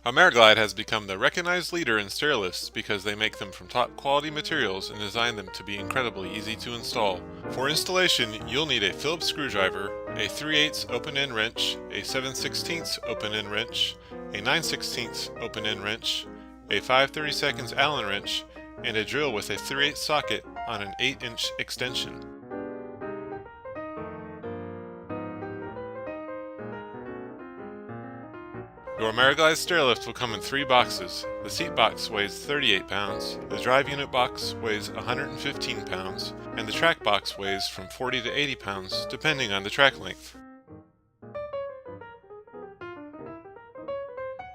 Ameriglide has become the recognized leader in stair lifts because they make them from top quality materials and design them to be incredibly easy to install. For installation, you'll need a Phillips screwdriver, a 3/8 open-end wrench, a 7/16 open-end wrench, a 9/16 open-end wrench, a 5/32 Allen wrench, and a drill with a 3/8 socket on an 8-inch extension. Your Ameriglide stair lift will come in 3 boxes. The seat box weighs 38 pounds, the drive unit box weighs 115 pounds, and the track box weighs from 40 to 80 pounds depending on the track length.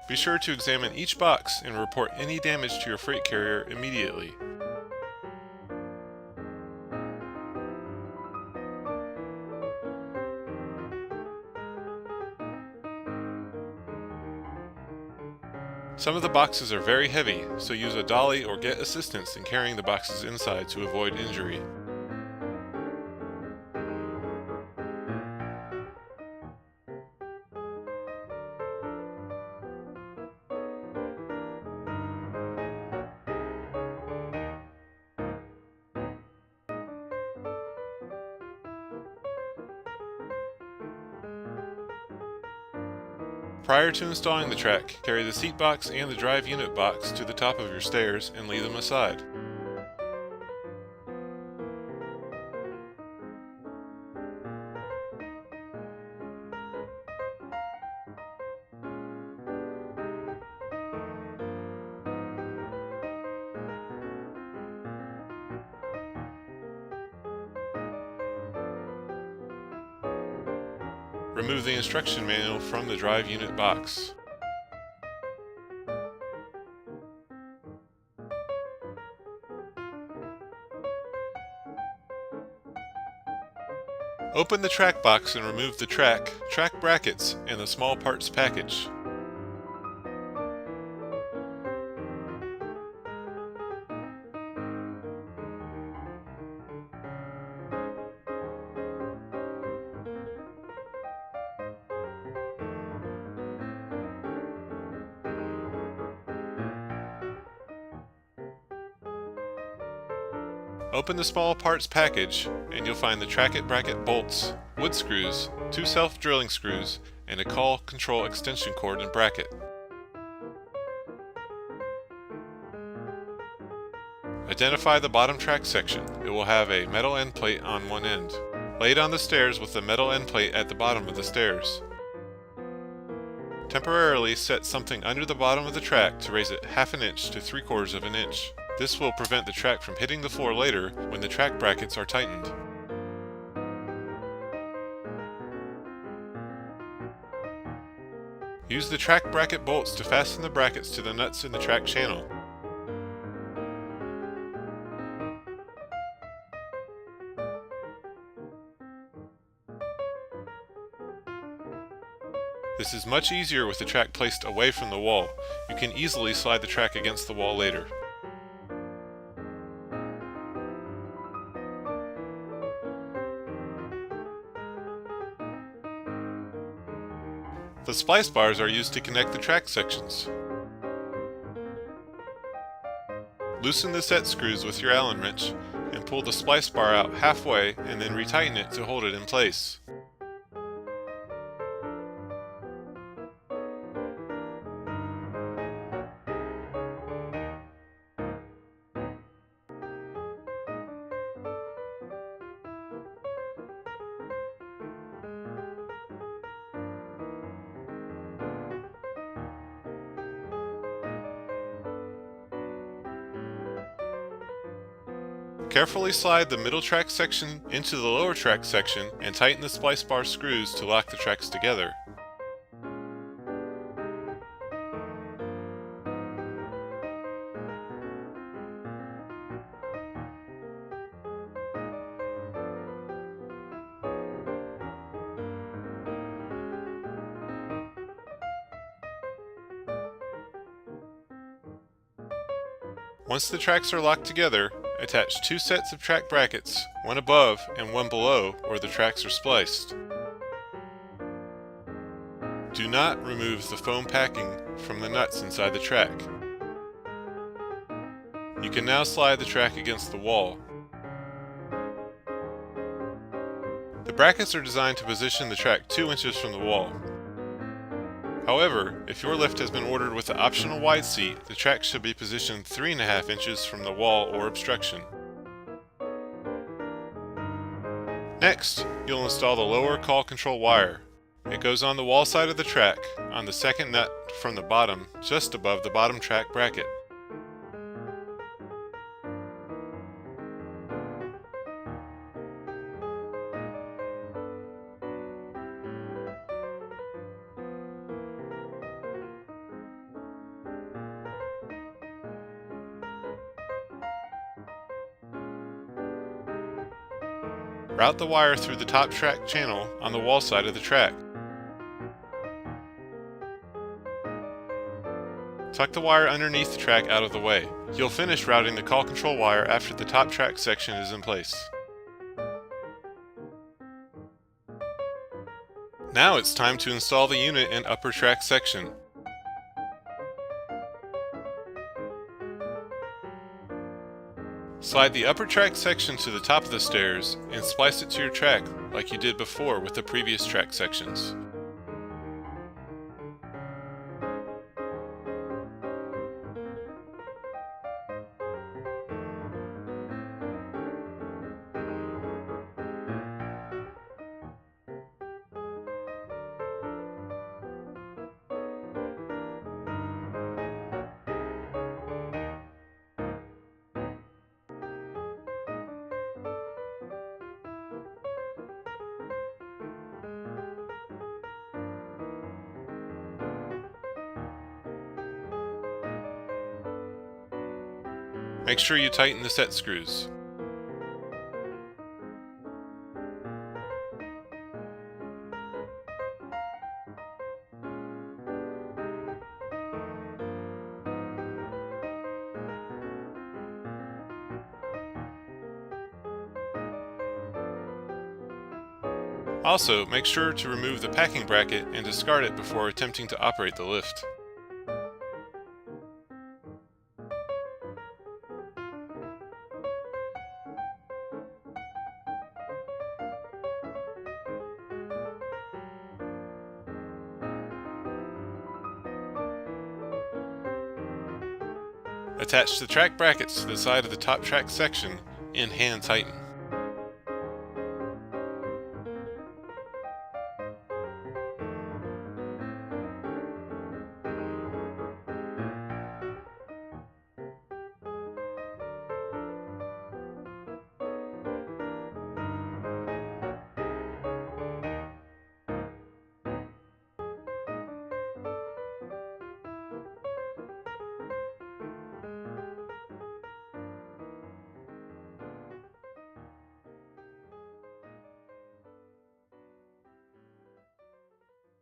Be sure to examine each box and report any damage to your freight carrier immediately. Some of the boxes are very heavy, so use a dolly or get assistance in carrying the boxes inside to avoid injury. Prior to installing the track, carry the seat box and the drive unit box to the top of your stairs and lay them aside. Remove the instruction manual from the drive unit box. Open the track box and remove the track brackets, and the small parts package. Open the small parts package and you'll find the tracket bracket bolts, wood screws, 2 self-drilling screws, and a call control extension cord and bracket. Identify the bottom track section. It will have a metal end plate on one end. Lay it on the stairs with the metal end plate at the bottom of the stairs. Temporarily set something under the bottom of the track to raise it 1/2 inch to 3/4 of an inch. This will prevent the track from hitting the floor later when the track brackets are tightened. Use the track bracket bolts to fasten the brackets to the nuts in the track channel. This is much easier with the track placed away from the wall. You can easily slide the track against the wall later. The splice bars are used to connect the track sections. Loosen the set screws with your Allen wrench and pull the splice bar out halfway and then retighten it to hold it in place. Carefully slide the middle track section into the lower track section and tighten the splice bar screws to lock the tracks together. Once the tracks are locked together, attach 2 sets of track brackets, one above and one below where the tracks are spliced. Do not remove the foam packing from the nuts inside the track. You can now slide the track against the wall. The brackets are designed to position the track 2 inches from the wall. However, if your lift has been ordered with the optional wide seat, the track should be positioned 3.5 inches from the wall or obstruction. Next, you'll install the lower call control wire. It goes on the wall side of the track, on the second nut from the bottom, just above the bottom track bracket. Route the wire through the top track channel on the wall side of the track. Tuck the wire underneath the track out of the way. You'll finish routing the call control wire after the top track section is in place. Now it's time to install the unit and upper track section. Slide the upper track section to the top of the stairs and splice it to your track like you did before with the previous track sections. Make sure you tighten the set screws. Also, make sure to remove the packing bracket and discard it before attempting to operate the lift. Attach the track brackets to the side of the top track section and hand tighten.